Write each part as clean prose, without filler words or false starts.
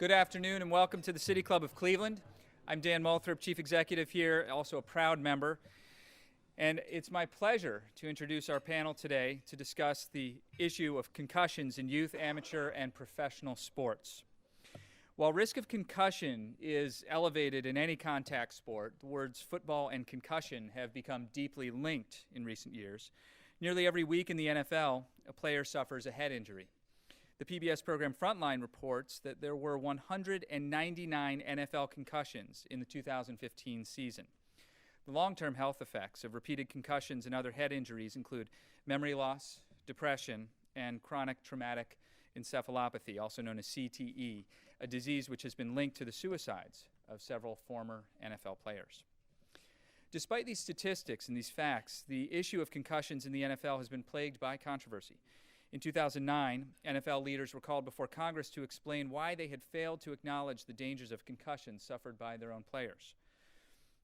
Good afternoon and welcome to the City Club of Cleveland. I'm Dan Moulthrop, Chief Executive here, also a proud member. And it's my pleasure to introduce our panel today to discuss the issue of concussions in youth, amateur, and professional sports. While risk of concussion is elevated in any contact sport, the words football and concussion have become deeply linked in recent years. Nearly every week in the NFL, a player suffers a head injury. The PBS program Frontline reports that there were 199 NFL concussions in the 2015 season. The long-term health effects of repeated concussions and other head injuries include memory loss, depression, and chronic traumatic encephalopathy, also known as CTE, a disease which has been linked to the suicides of several former NFL players. Despite these statistics and these facts, the issue of concussions in the NFL has been plagued by controversy. In 2009, NFL leaders were called before Congress to explain why they had failed to acknowledge the dangers of concussions suffered by their own players.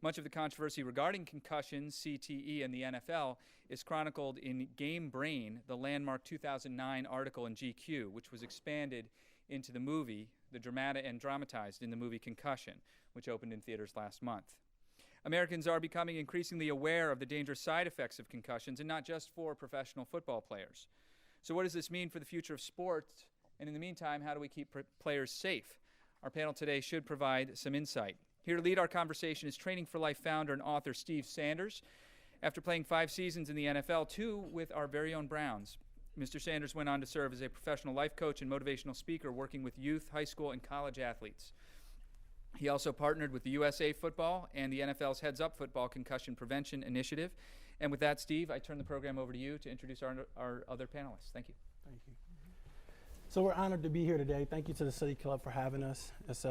Much of the controversy regarding concussions, CTE, and the NFL is chronicled in Game Brain, the landmark 2009 article in GQ, which was expanded into the movie, and dramatized in the movie Concussion, which opened in theaters last month. Americans are becoming increasingly aware of the dangerous side effects of concussions, and not just for professional football players. So what does this mean for the future of sports? And in the meantime, how do we keep players safe? Our panel today should provide some insight. Here to lead our conversation is Training for Life founder and author Steve Sanders. After playing 5 seasons in the NFL, 2 with our very own Browns, Mr. Sanders went on to serve as a professional life coach and motivational speaker working with youth, high school, and college athletes. He also partnered with the USA Football and the NFL's Heads Up Football Concussion Prevention Initiative. And with that, Steve, I turn the program over to you to introduce our other panelists. Thank you. Thank you. So we're honored to be here today. Thank you to the City Club for having us. It's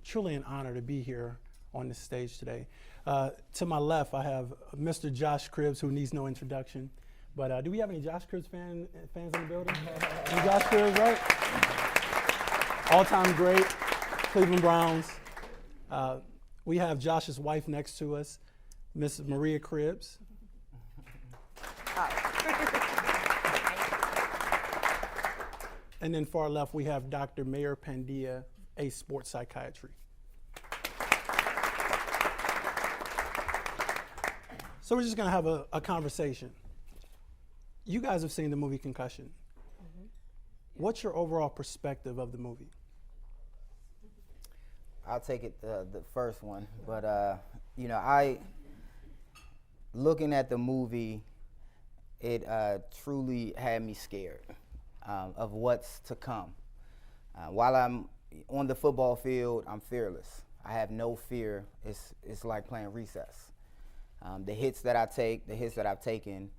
truly an honor to be here on this stage today. To my left, I have Mr. Josh Cribbs, who needs no introduction. But do we have any Josh Cribbs fans in the building? Any Josh Cribbs, right? All-time great, Cleveland Browns. We have Josh's wife next to us, Miss Maria Cribbs. And then far left, we have Dr. Mayur Pandya, a Sports Psychiatry. So we're just going to have a conversation. You guys have seen the movie Concussion. Mm-hmm. What's your overall perspective of the movie? I'll take it the first one, but looking at the movie, it truly had me scared of what's to come. While I'm on the football field, I'm fearless. I have no fear. It's like playing recess. The hits that I take, the hits that I've taken,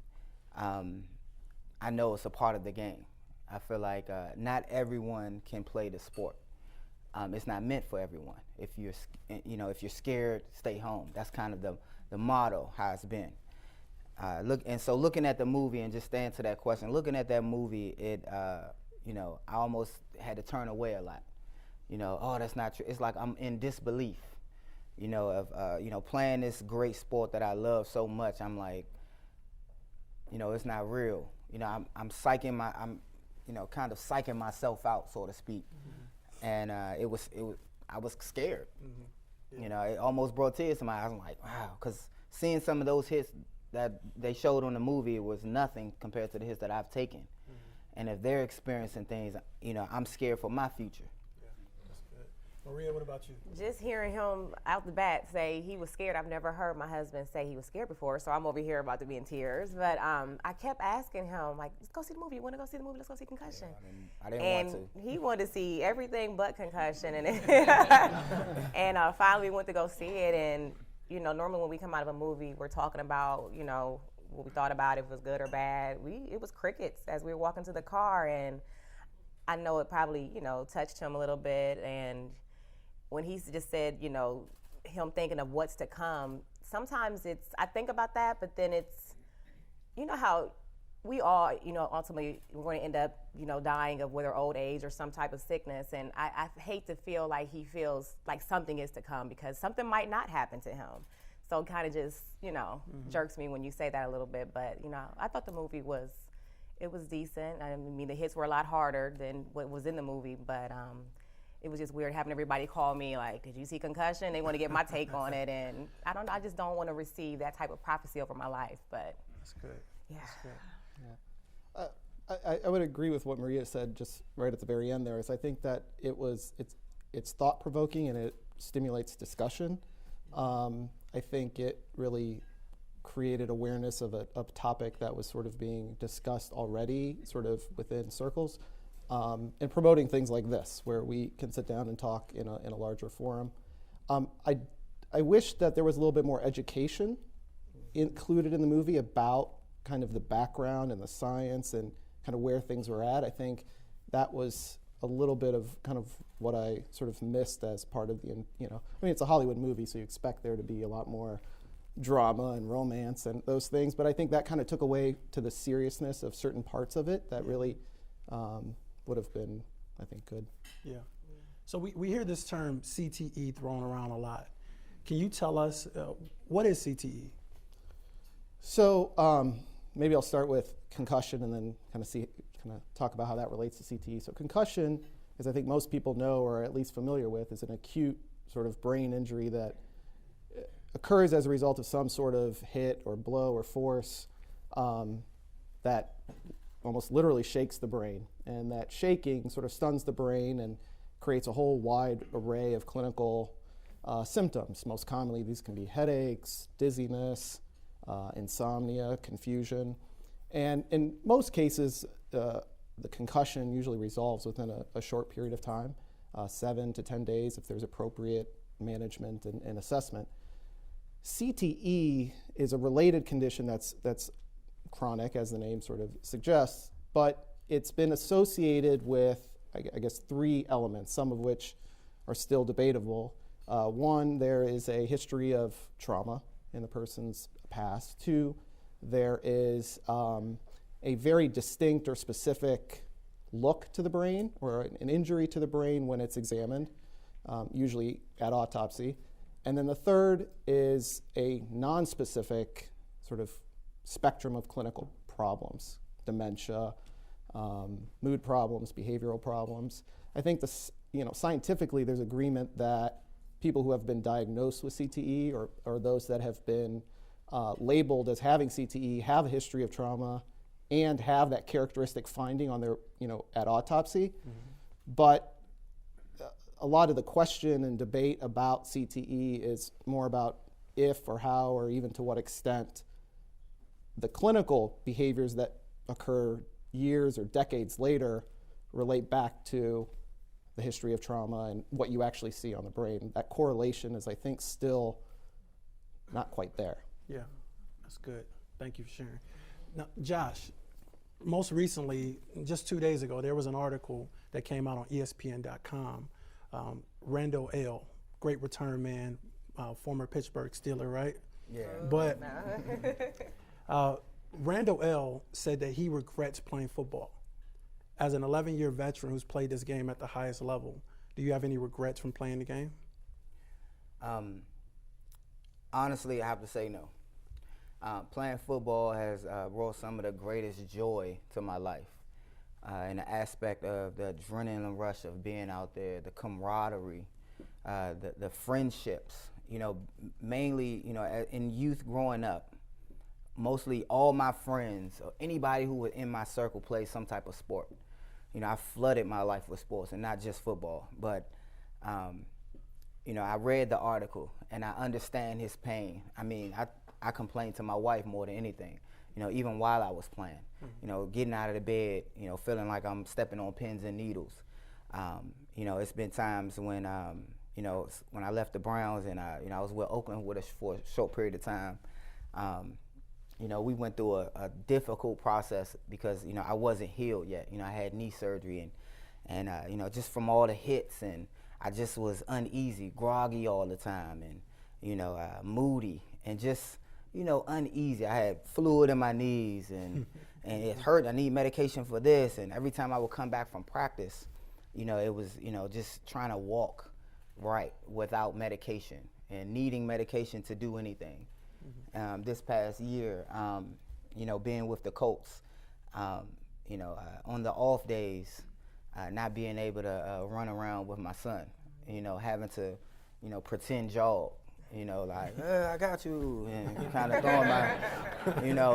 I know it's a part of the game. I feel like not everyone can play the sport. It's not meant for everyone. If you're scared, stay home. That's kind of the motto, how it's been. Looking at the movie and just staying to that question, looking at that movie, I almost had to turn away a lot. Oh, that's not true. It's like I'm in disbelief, of playing this great sport that I love so much. I'm like, it's not real. I'm kind of psyching myself out, so to speak. Mm-hmm. And I was scared. Mm-hmm. Yeah. It almost brought tears to my eyes. I'm like, wow, because seeing some of those hits that they showed on the movie was nothing compared to the hits that I've taken. Mm-hmm. And if they're experiencing things, I'm scared for my future. Yeah, that's good. Maria, what about you? Just hearing him out the bat say he was scared. I've never heard my husband say he was scared before, so I'm over here about to be in tears. But I kept asking him, like, let's go see the movie. You want to go see the movie? Let's go see Concussion. Yeah, I didn't want to. He wanted to see everything but Concussion. And finally we went to go see it. And, normally when we come out of a movie, we're talking about, what we thought about, if it was good or bad. It was crickets as we were walking to the car. And I know it probably, touched him a little bit. And when he just said, him thinking of what's to come, sometimes I think about that, but then it's, how we all, ultimately we're going to end up, dying of whether old age or some type of sickness. And I hate to feel like he feels like something is to come, because something might not happen to him. So it kind of just, mm-hmm. jerks me when you say that a little bit. But, I thought the movie was decent. I mean, the hits were a lot harder than what was in the movie, but it was just weird having everybody call me like, did you see Concussion? They want to get my take on it, and I just don't want to receive that type of prophecy over my life. But That's good. yeah. That's good. I would agree with what Maria said just right at the very end there. Is I think that it's thought provoking and it stimulates discussion. I think it really created awareness of a topic that was sort of being discussed already, sort of within circles, and promoting things like this, where we can sit down and talk in a larger forum. I wish that there was a little bit more education included in the movie about kind of the background and the science and kind of where things were at. I think that was a little bit of kind of what I sort of missed as part of the, I mean, it's a Hollywood movie, so you expect there to be a lot more drama and romance and those things, but I think that kind of took away to the seriousness of certain parts of it that really would have been, I think, good. Yeah. So we hear this term CTE thrown around a lot. Can you tell us what is CTE? So maybe I'll start with concussion and then kind of talk about how that relates to CTE. So concussion, as I think most people know or are at least familiar with, is an acute sort of brain injury that occurs as a result of some sort of hit or blow or force that almost literally shakes the brain. And that shaking sort of stuns the brain and creates a whole wide array of clinical symptoms. Most commonly, these can be headaches, dizziness, insomnia, confusion. And in most cases, the concussion usually resolves within a short period of time, 7 to 10 days if there's appropriate management and assessment. CTE is a related condition that's chronic, as the name sort of suggests, but it's been associated with, I guess, 3 elements, some of which are still debatable. One, there is a history of trauma in the person's past. 2, there is a very distinct or specific look to the brain or an injury to the brain when it's examined, usually at autopsy. And then the third is a non-specific sort of spectrum of clinical problems, dementia, mood problems, behavioral problems. I think scientifically there's agreement that people who have been diagnosed with CTE or those that have been labeled as having CTE have a history of trauma and have that characteristic finding on their, at autopsy. Mm-hmm. But a lot of the question and debate about CTE is more about if or how or even to what extent the clinical behaviors that occur years or decades later relate back to the history of trauma and what you actually see on the brain. That correlation is, I think, still not quite there. Yeah, that's good. Thank you for sharing. Now, Josh, most recently, just 2 days ago, there was an article that came out on ESPN.com. Randall L., great return man, former Pittsburgh Steeler, right? Yeah. But Randall L. said that he regrets playing football. As an 11-year veteran who's played this game at the highest level, do you have any regrets from playing the game? Honestly, I have to say no. Playing football has brought some of the greatest joy to my life. In the aspect of the adrenaline rush of being out there, the camaraderie, the friendships. Mainly, in youth growing up, mostly all my friends or anybody who was in my circle played some type of sport. I flooded my life with sports and not just football. But, I read the article and I understand his pain. I mean, I complained to my wife more than anything. Even while I was playing, getting out of the bed, feeling like I'm stepping on pins and needles. It's been times when, when I left the Browns and I was with Oakland for a short period of time. We went through a difficult process because, I wasn't healed yet. I had knee surgery and just from all the hits, and I just was uneasy, groggy all the time, and, moody, and just, uneasy. I had fluid in my knees and it hurt. I need medication for this. And every time I would come back from practice, it was, just trying to walk right without medication and needing medication to do anything. Mm-hmm. This past year, being with the Colts, on the off days, not being able to run around with my son, having to, pretend jog, like, I got you, and kind of throwing my,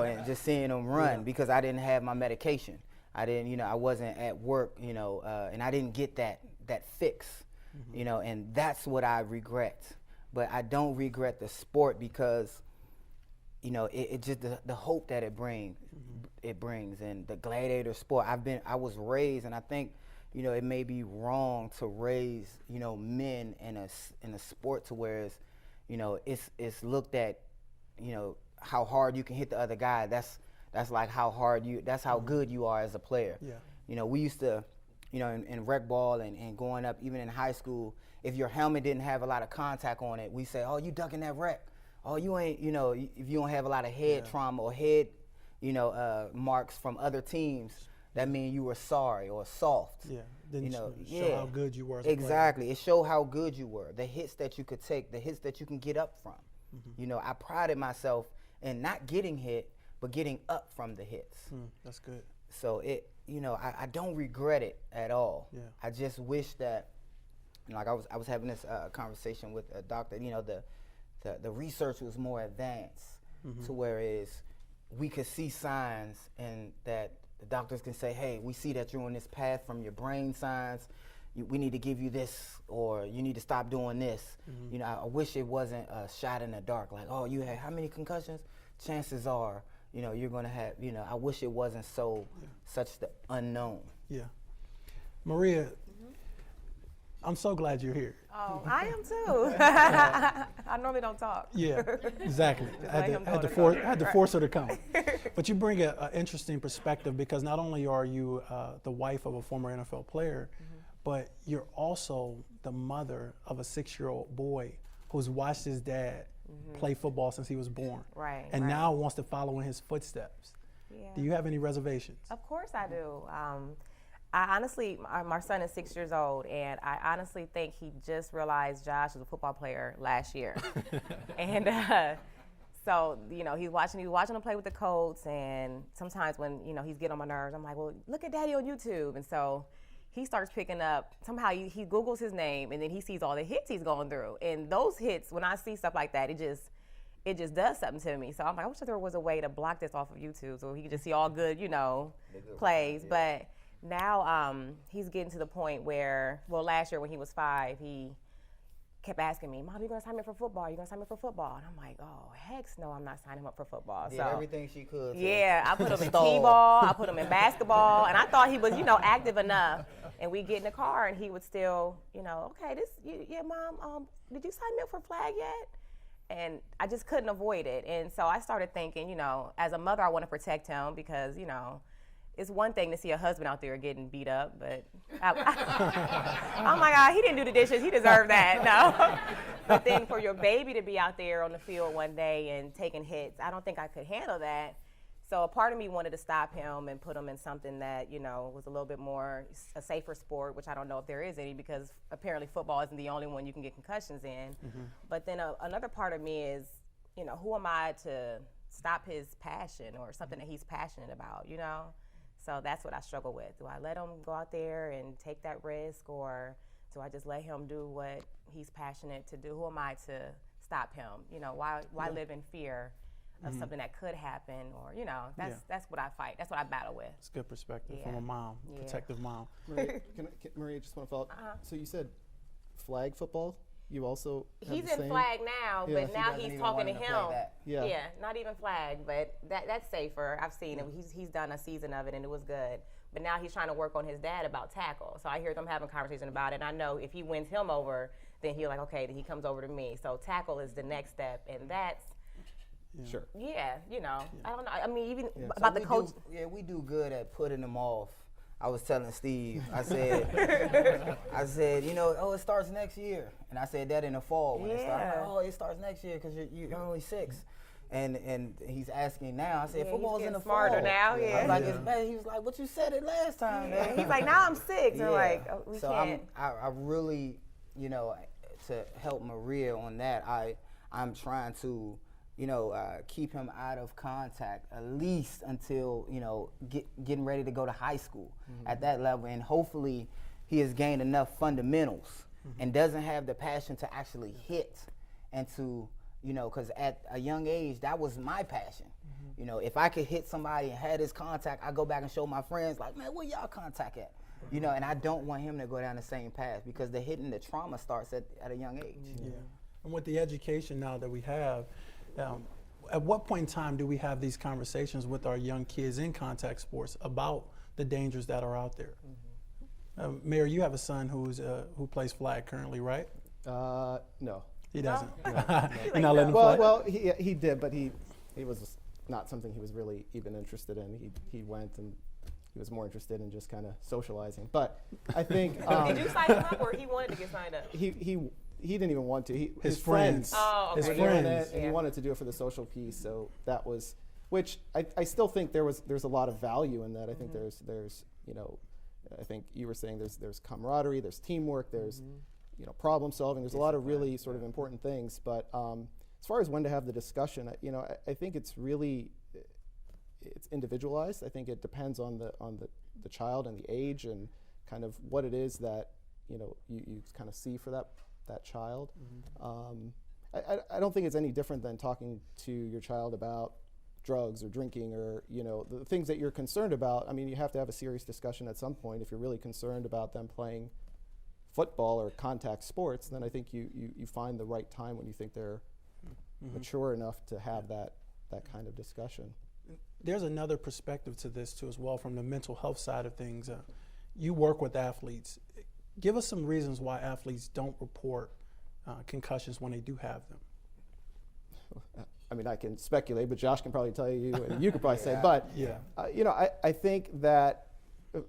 and just seeing him run because I didn't have my medication. I didn't, I wasn't at work, and I didn't get that fix, and that's what I regret. But I don't regret the sport because, it just the hope that it brings, and the gladiator sport. I was raised, and I think, it may be wrong to raise, men in a sport to where it's looked at, how hard you can hit the other guy. That's like that's how good you are as a player. Yeah. We used to, in rec ball and going up, even in high school, if your helmet didn't have a lot of contact on it, we say, oh, you ducking that rec. Oh, you ain't, if you don't have a lot of head trauma or head, marks from other teams, that means you were sorry or soft. Yeah. Then show how good you were as a exactly. Player. It showed how good you were, the hits that you could take, the hits that you can get up from. I prided myself in not getting hit, but getting up from the hits. That's good. So I don't regret it at all. Yeah. I just wish that, like I was having this conversation with a doctor, the research was more advanced to whereas we could see signs and that the doctors can say, hey, we see that you're on this path from your brain signs. We need to give you this, or you need to stop doing this. I wish it wasn't a shot in the dark, like, oh, you had how many concussions? Chances are, you're going to have, I wish it wasn't such the unknown. Yeah. Maria, I'm so glad you're here. Oh, I am too. I normally don't talk. Yeah, exactly. I had to force her to come. But you bring an interesting perspective because not only are you the wife of a former NFL player, but you're also the mother of a 6-year-old boy who's watched his dad play football since he was born. Right. And now wants to follow in his footsteps. Yeah. Do you have any reservations? Of course I do. I honestly, my son is 6 years old, and I honestly think he just realized Josh was a football player last year. And so, he's watching him play with the Colts, and sometimes when, he's getting on my nerves, I'm like, well, look at Daddy on YouTube. And so he starts picking up, somehow he Googles his name, and then he sees all the hits he's going through. And those hits, when I see stuff like that, it just does something to me. So I'm like, I wish there was a way to block this off of YouTube so he could just see all good, plays. But now he's getting to the point where, last year when he was 5, he kept asking me, Mom, you gonna sign me up for football? You gonna sign me up for football? And I'm like, oh, heck no, I'm not signing him up for football. Did everything she could. Yeah, I put him in T-ball, I put him in basketball, and I thought he was, active enough. And we get in the car, and he would still, okay, Mom, did you sign me up for flag yet? And I just couldn't avoid it. And so I started thinking, as a mother, I want to protect him because, it's one thing to see a husband out there getting beat up, but oh my God, he didn't do the dishes. He deserved that. No. But then for your baby to be out there on the field one day and taking hits, I don't think I could handle that. So a part of me wanted to stop him and put him in something that, was a little bit more a safer sport, which I don't know if there is any because apparently football isn't the only one you can get concussions in. But then another part of me is, who am I to stop his passion or something that he's passionate about, So that's what I struggle with. Do I let him go out there and take that risk, or do I just let him do what he's passionate to do? Who am I to stop him? Why live in fear of something that could happen, or that's what I fight. That's what I battle with. It's a good perspective from a mom, protective mom. Maria, just want to follow up. So you said flag football. You also have he's the in same? flag now, but now he's talking to him. Yeah, not even flag, but that's safer. I've seen it. He's done a season of it, and it was good. But now he's trying to work on his dad about tackle. So I hear them having a conversation about it. And I know if he wins him over, then he'll okay, then he comes over to me. So tackle is the next step, and that's sure. Yeah, I don't know. I mean, even So about the coach. We do good at putting them off. I was telling Steve, I said, it starts next year. And I said that in the fall when it starts. It starts next year because you're only 6. And he's asking now. I said, football's in the smarter fall. now, I was like, it's bad. He was like, but you said it last time, man. He's like, now I'm 6. Yeah. Like, we can't. I really, to help Maria on that, I'm trying to, keep him out of contact at least until, getting ready to go to high school at that level. And hopefully he has gained enough fundamentals and doesn't have the passion to actually hit and to, because at a young age, that was my passion. If I could hit somebody and had his contact, I go back and show my friends, like, man, where y'all contact at? And I don't want him to go down the same path, because the trauma starts at a young age. Yeah. And with the education now that we have, at what point in time do we have these conversations with our young kids in contact sports about the dangers that are out there? Mayor, you have a son who plays flag currently, right? No. He doesn't. No. You're not letting him play? Well, he did, but he was not something he was really even interested in. He went, and he was more interested in just kind of socializing. But I think Did you sign him up, or he wanted to get signed up? He didn't even want to. His friends. Oh, okay. His were doing friends. it, and he wanted to do it for the social piece. So that was, which I still think there's a lot of value in that. I think there's I think you were saying there's camaraderie, there's teamwork, there's problem solving. There's a lot of really sort of important things. But as far as when to have the discussion, I think it's individualized. I think it depends on the child and the age and kind of what it is that you kind of see for that child. I don't think it's any different than talking to your child about drugs or drinking or the things that you're concerned about. I mean, you have to have a serious discussion at some point. If you're really concerned about them playing football or contact sports, then I think you find the right time when you think they're mature enough to have that kind of discussion. There's another perspective to this too as well, from the mental health side of things. You work with athletes. Give us some reasons why athletes don't report concussions when they do have them. I mean, I can speculate, but Josh can probably tell you, and you could probably say. But Yeah. I think that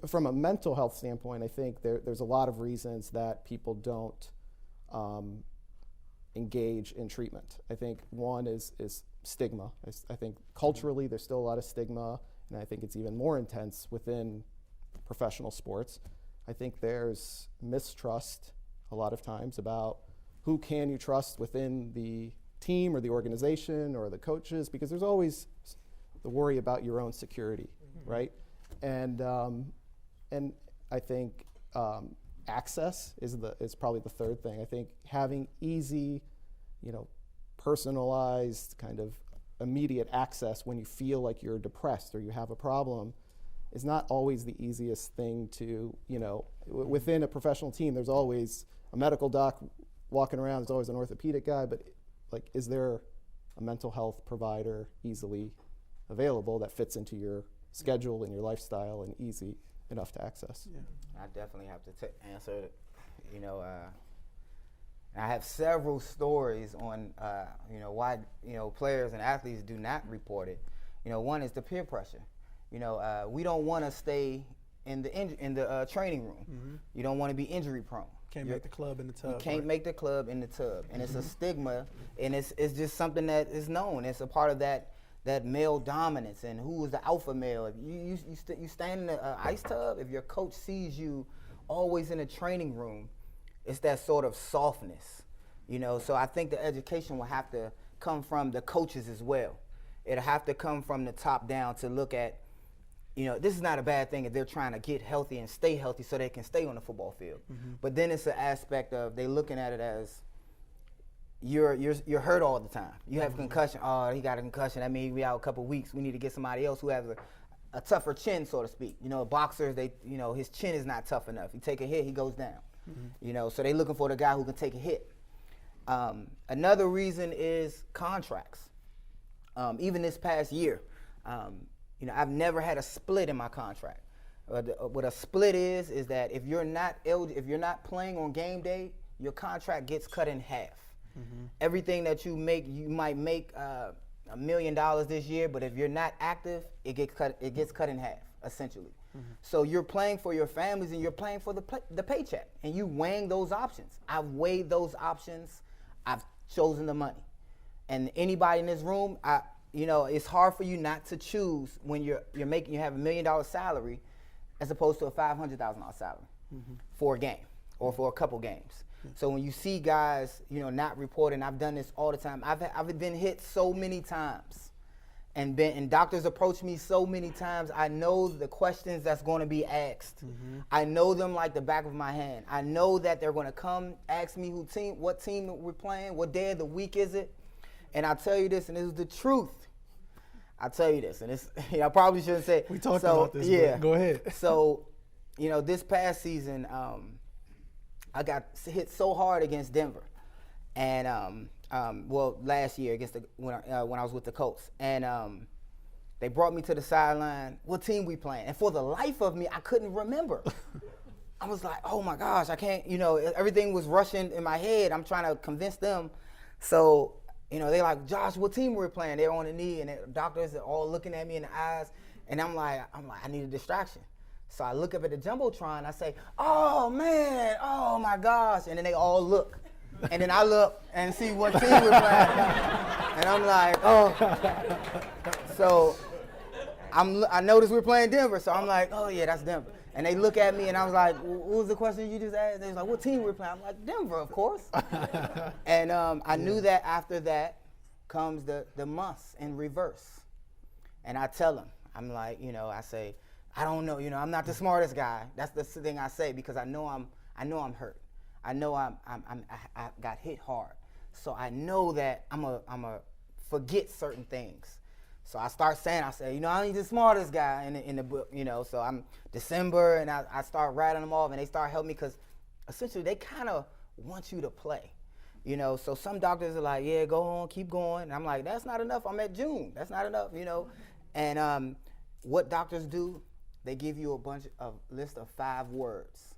from a mental health standpoint, I think there's a lot of reasons that people don't engage in treatment. I think one is stigma. I think culturally there's still a lot of stigma, and I think it's even more intense within professional sports. I think there's mistrust a lot of times about who can you trust within the team or the organization or the coaches, because there's always the worry about your own security, right? And I think access is probably the third thing. I think having easy, personalized kind of immediate access when you feel like you're depressed or you have a problem is not always the easiest thing to, within a professional team, there's always a medical doc walking around, there's always an orthopedic guy, but is there a mental health provider easily available that fits into your schedule and your lifestyle and easy enough to access? Yeah. I definitely have to answer it. I have several stories on, why, players and athletes do not report it. One is the peer pressure. We don't want to stay in the training room. You don't want to be injury prone. Can't make the club in the tub. You can't make the club in the tub, and it's a stigma, and it's just something that is known. It's a part of that male dominance, and who is the alpha male. If you stand in the ice tub, if your coach sees you always in the training room, it's that sort of softness, So I think the education will have to come from the coaches as well. It'll have to come from the top down to look at, this is not a bad thing if they're trying to get healthy and stay healthy so they can stay on the football field. But then it's an aspect of they looking at it as you're hurt all the time. You have a concussion. Oh, he got a concussion. That means we out a couple weeks. We need to get somebody else who has a tougher chin, so to speak. Boxers, his chin is not tough enough. You take a hit, he goes down. So they looking for the guy who can take a hit. Another reason is contracts. Even this past year, I've never had a split in my contract. What a split is that if you're not playing on game day, your contract gets cut in half. Everything that you make, you might make $1 million this year, but if you're not active, it gets cut in half, essentially. So you're playing for your families and you're playing for the paycheck, and you weighing those options. I've weighed those options. I've chosen the money. And anybody in this room, it's hard for you not to choose when you have $1 million salary as opposed to a $500,000 salary for a game or for a couple games. So when you see guys, not reporting, I've done this all the time. I've been hit so many times, and doctors approach me so many times. I know the questions that's going to be asked. I know them like the back of my hand. I know that they're going to come ask me what team we're playing, what day of the week is it, and I'll tell you this, and this is the truth. I'll tell you this, and it's, I probably shouldn't say. We talked about this. Yeah, but go ahead. So, this past season, I got hit so hard against Denver, and last year against when I was with the Colts, and they brought me to the sideline. What team we playing? And for the life of me, I couldn't remember. I was like, oh my gosh, I can't. Everything was rushing in my head. I'm trying to convince them. So, they like, Josh, what team we're playing? They're on the knee, and the doctors are all looking at me in the eyes, and I'm like, I need a distraction. So I look up at the Jumbotron, I say, oh man, oh my gosh, and then they all look. And then I look and see what team we're playing. And I'm like, oh. So I noticed we're playing Denver, so I'm like, oh yeah, that's Denver. And they look at me, and I was like, what was the question you just asked? They was like, what team we're playing? I'm like, Denver, of course. And I knew that after that comes the months in reverse. And I tell them, I'm like, I say, I don't know, I'm not the smartest guy. That's the thing I say, because I know I'm hurt. I know I got hit hard. So I know that I'm a forget certain things. So I start saying, I ain't the smartest guy in the book, So I'm December, and I start rattling them off, and they start helping me, because essentially they kind of want you to play, So some doctors are like, yeah, go on, keep going. And I'm like, that's not enough. I'm at June. That's not enough, And what doctors do, they give you a list of 5 words,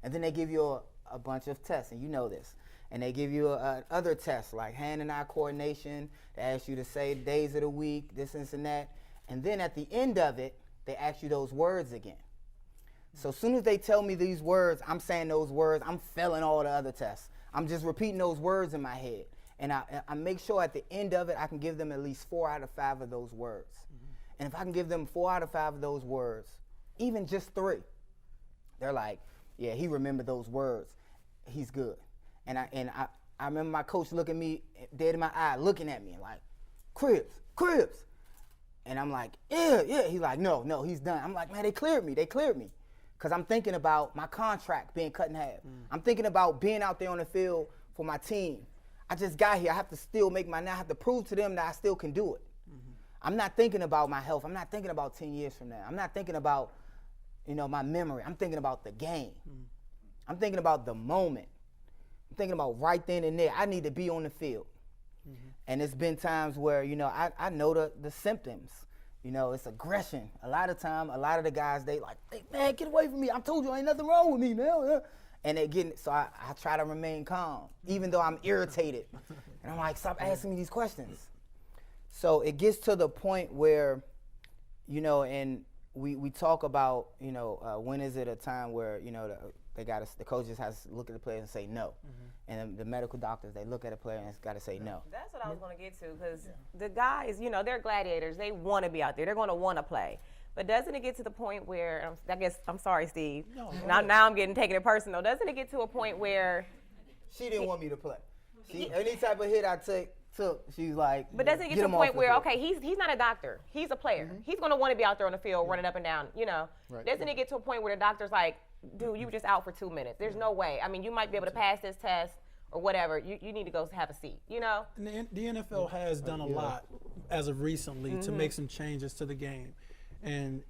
and then they give you a bunch of tests, and you know this. And they give you other tests like hand and eye coordination. They ask you to say days of the week, this and that. And then at the end of it, they ask you those words again. So as soon as they tell me these words, I'm saying those words, I'm failing all the other tests. I'm just repeating those words in my head. And I make sure at the end of it, I can give them at least 4 out of 5 of those words. And if I can give them 4 out of 5 of those words, even just 3, they're like, yeah, he remembered those words. He's good. And I remember my coach looking me dead in my eye, looking at me like, Cribs. And I'm like, yeah. He's like, no, he's done. I'm like, man, they cleared me. Because I'm thinking about my contract being cut in half. I'm thinking about being out there on the field for my team. I just got here. I have to still I have to prove to them that I still can do it. I'm not thinking about my health. I'm not thinking about 10 years from now. I'm not thinking about, my memory. I'm thinking about the game. I'm thinking about the moment. I'm thinking about right then and there. I need to be on the field. And it's been times where, I know the symptoms. It's aggression. A lot of time, a lot of the guys, they like, hey, man, get away from me. I told you ain't nothing wrong with me, man. And they so I try to remain calm, even though I'm irritated. And I'm like, stop asking me these questions. So it gets to the point where, and we talk about, when is it a time where, the coaches has to look at the players and say no. And the medical doctors, they look at a player and got to say no. That's what I was going to get to, because the guys, they're gladiators. They want to be out there. They're going to want to play. But doesn't it get to the point where, I'm sorry, Steve. No, now I'm getting taken it personal. Doesn't it get to a point where she didn't want me to play? Any type of hit I took, she's like, but doesn't it get to a point where, okay, he's not a doctor. He's a player. He's going to want to be out there on the field running up and down, Right. Doesn't it get to a point where the doctor's like, dude, you were just out for 2 minutes. There's no way. I mean, you might be able to pass this test or whatever. You need to go have a seat, And the NFL has done a lot as of recently to make some changes to the game. And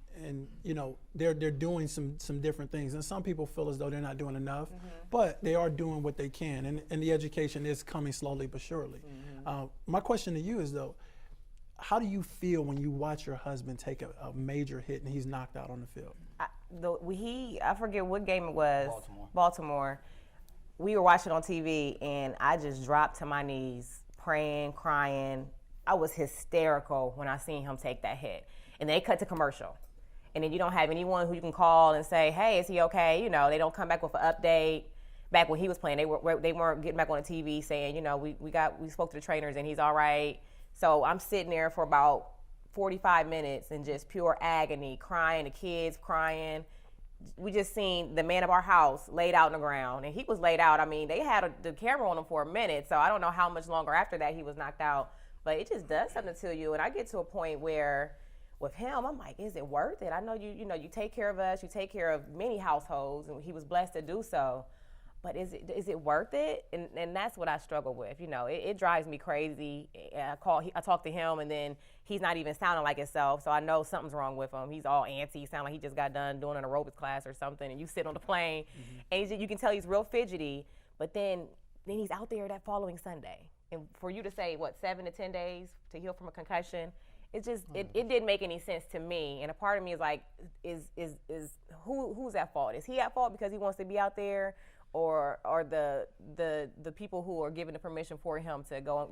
they're doing some different things, and some people feel as though they're not doing enough, but they are doing what they can, and the education is coming slowly but surely. My question to you is, though, how do you feel when you watch your husband take a major hit and he's knocked out on the field? I forget what game it was. Baltimore. We were watching on TV, and I just dropped to my knees, praying, crying. I was hysterical when I seen him take that hit. And they cut to commercial. And then you don't have anyone who you can call and say, hey, is he okay? They don't come back with an update. Back when he was playing, they weren't getting back on the TV saying, we spoke to the trainers and he's all right. So I'm sitting there for about 45 minutes in just pure agony, crying, the kids crying. we just seen the man of our house laid out on the ground, and he was laid out. I mean, they had the camera on him for a minute, so I don't know how much longer after that he was knocked out. But it just does something to you, and I get to a point where, with him, I'm like, is it worth it? I know you take care of us, you take care of many households, and he was blessed to do so. But is it worth it? And that's what I struggle with. It drives me crazy. I talk to him, and then he's not even sounding like himself, so I know something's wrong with him. He's all antsy, sound like he just got done doing an aerobics class or something, and you sit on the plane, and you can tell he's real fidgety, but then he's out there that following Sunday. And for you to say, 7 to 10 days to heal from a concussion, it just it didn't make any sense to me. And a part of me is like, who's at fault? Is he at fault because he wants to be out there? Or the people who are giving the permission for him to go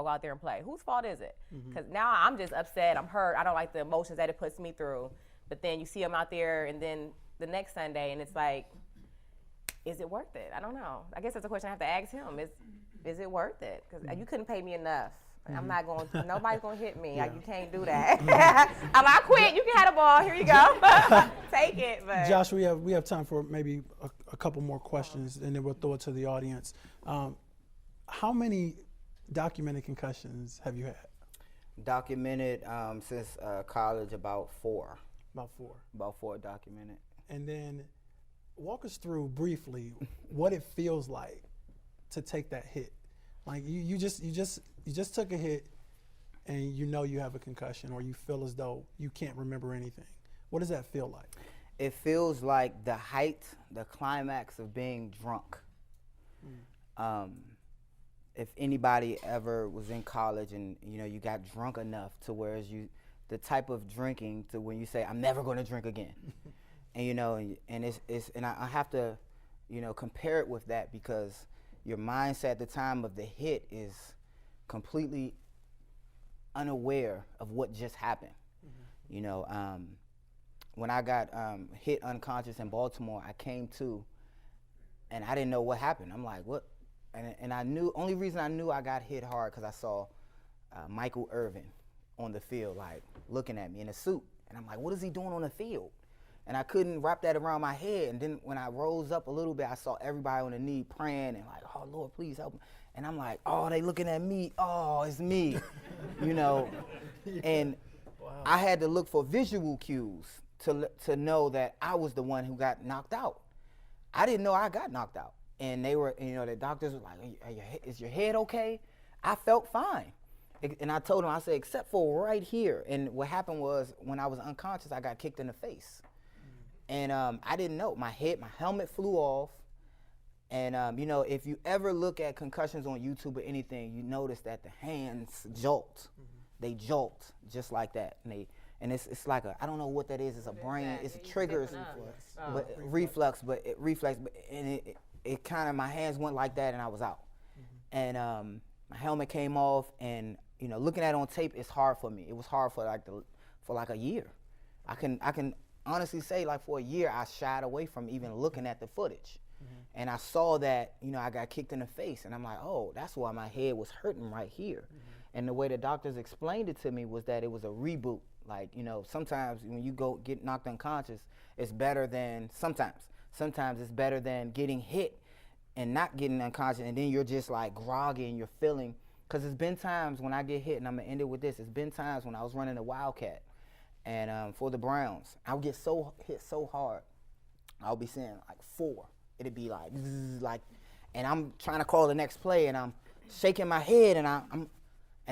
out there and play? Whose fault is it? Because now I'm just upset, I'm hurt, I don't like the emotions that it puts me through. But then you see him out there, and then the next Sunday, and it's like, is it worth it? I don't know. I guess that's a question I have to ask him. Is it worth it? Because you couldn't pay me enough. I'm not going. Nobody's going to hit me. You can't do that. I quit. You can have the ball. Here you go. Take it. But. Josh, we have time for maybe a couple more questions, and then we'll throw it to the audience. How many documented concussions have you had? Documented since college, about 4. About 4. About 4 documented. And then walk us through briefly what it feels like to take that hit. Like you just took a hit, and you have a concussion, or you feel as though you can't remember anything. What does that feel like? It feels like the height, the climax of being drunk. If anybody ever was in college and you got drunk enough to where the type of drinking to when you say, I'm never going to drink again, and I have to compare it with that, because your mindset at the time of the hit is completely unaware of what just happened. When I got hit unconscious in Baltimore, I came to, and I didn't know what happened. I'm like, what? And I knew, only reason I knew I got hit hard because I saw Michael Irvin on the field, like looking at me in a suit. And I'm like, what is he doing on the field? And I couldn't wrap that around my head. And then when I rose up a little bit, I saw everybody on the knee praying and like, oh, Lord, please help me. And I'm like, oh, they looking at me. Oh, it's me, And wow. I had to look for visual cues to know that I was the one who got knocked out. I didn't know I got knocked out. And they were, the doctors were like, is your head okay? I felt fine. And I told them, I said, except for right here. And what happened was, when I was unconscious, I got kicked in the face. And I didn't know. My helmet flew off. And, if you ever look at concussions on YouTube or anything, you notice that the hands jolt. They jolt just like that. And it's like I don't know what that is. It's a brain. It's triggers. Reflex. But it kind of, my hands went like that, and I was out. And my helmet came off, and looking at it on tape, it's hard for me. It was hard for like a year. I can honestly say, like, for a year, I shied away from even looking at the footage. And I saw that, I got kicked in the face, and I'm like, oh, that's why my head was hurting right here. And the way the doctors explained it to me was that it was a reboot. Like, sometimes when you get knocked unconscious, it's better than, sometimes it's better than getting hit and not getting unconscious, and then you're just like groggy and you're feeling, because it's been times when I get hit, and I'm gonna end it with this, it's been times when I was running a Wildcat, and for the Browns, I would get hit so hard, I'll be saying like 4. It'd be like, and I'm trying to call the next play, and I'm shaking my head, and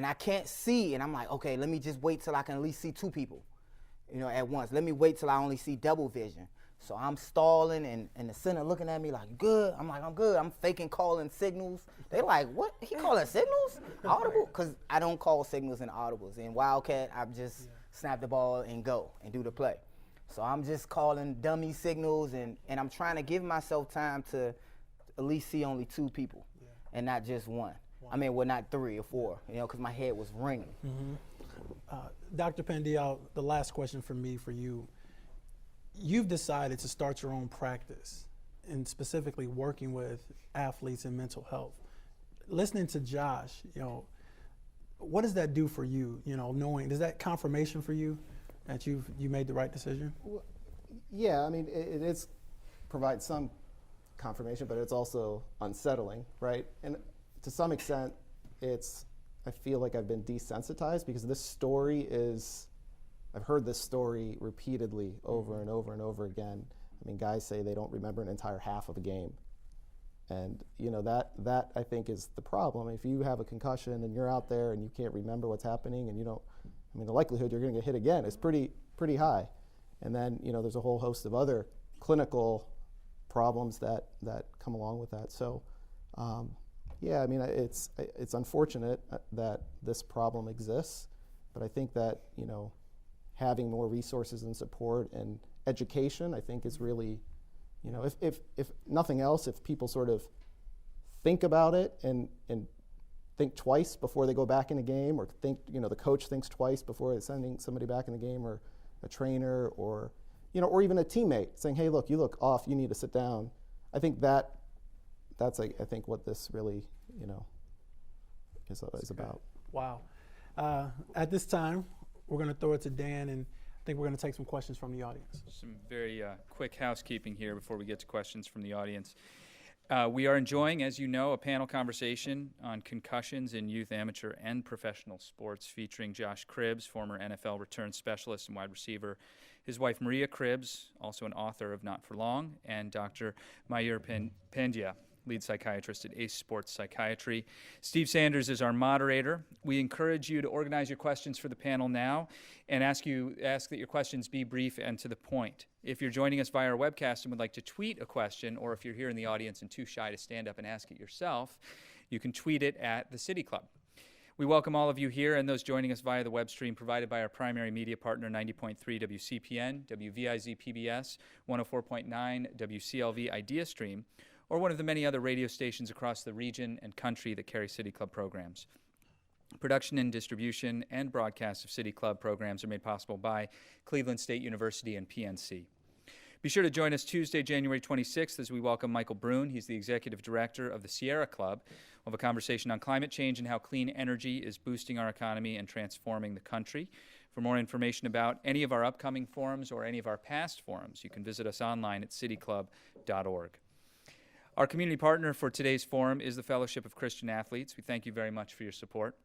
I can't see, and I'm like, okay, let me just wait till I can at least see 2 people, at once. Let me wait till I only see double vision. So I'm stalling, and the center looking at me like, good. I'm like, I'm good. I'm faking calling signals. They like, what? He calling signals? Audible? Because I don't call signals in audibles. In Wildcat, I just snap the ball and go and do the play. So I'm just calling dummy signals, and I'm trying to give myself time to at least see only 2 people and not just 1. I mean, well, not 3 or 4, because my head was ringing. Dr. Pandya, the last question for you. You've decided to start your own practice, and specifically working with athletes and mental health. Listening to Josh, what does that do for you? Knowing, is that confirmation for you that you made the right decision? Well, Yeah, I mean, it is provides some confirmation, but it's also unsettling, right? And to some extent, I feel like I've been desensitized because this story is, I've heard this story repeatedly over and over and over again. I mean, guys say they don't remember an entire half of a game. And that I think is the problem. If you have a concussion and you're out there and you can't remember what's happening and the likelihood you're going to get hit again is pretty high. And then, there's a whole host of other clinical problems that come along with that. So, yeah, I mean, it's unfortunate that this problem exists, but I think that, having more resources and support and education, I think is really, if nothing else, if people sort of think about it and think twice before they go back in a game, or think, the coach thinks twice before sending somebody back in the game, or a trainer, or even a teammate saying, hey, look, you look off, you need to sit down. I think that's I think what this really, is about. Wow. At this time, we're going to throw it to Dan, and I think we're going to take some questions from the audience. Some very quick housekeeping here before we get to questions from the audience. We are enjoying, as you know, a panel conversation on concussions in youth, amateur, and professional sports featuring Josh Cribbs, former NFL return specialist and wide receiver, his wife Maria Cribbs, also an author of Not For Long, and Dr. Mayur Pandya, lead psychiatrist at ACE Sports Psychiatry. Steve Sanders is our moderator. We encourage you to organize your questions for the panel now and ask that your questions be brief and to the point. If you're joining us via our webcast and would like to tweet a question, or if you're here in the audience and too shy to stand up and ask it yourself, you can tweet it at the City Club. We welcome all of you here and those joining us via the web stream provided by our primary media partner, 90.3 WCPN, WVIZ PBS, 104.9 WCLV Idea Stream, or one of the many other radio stations across the region and country that carry City Club programs. Production and distribution and broadcast of City Club programs are made possible by Cleveland State University and PNC. Be sure to join us Tuesday, January 26th, as we welcome Michael Brune. He's the executive director of the Sierra Club. We'll have a conversation on climate change and how clean energy is boosting our economy and transforming the country. For more information about any of our upcoming forums or any of our past forums, you can visit us online at cityclub.org. Our community partner for today's forum is the Fellowship of Christian Athletes. We thank you very much for your support.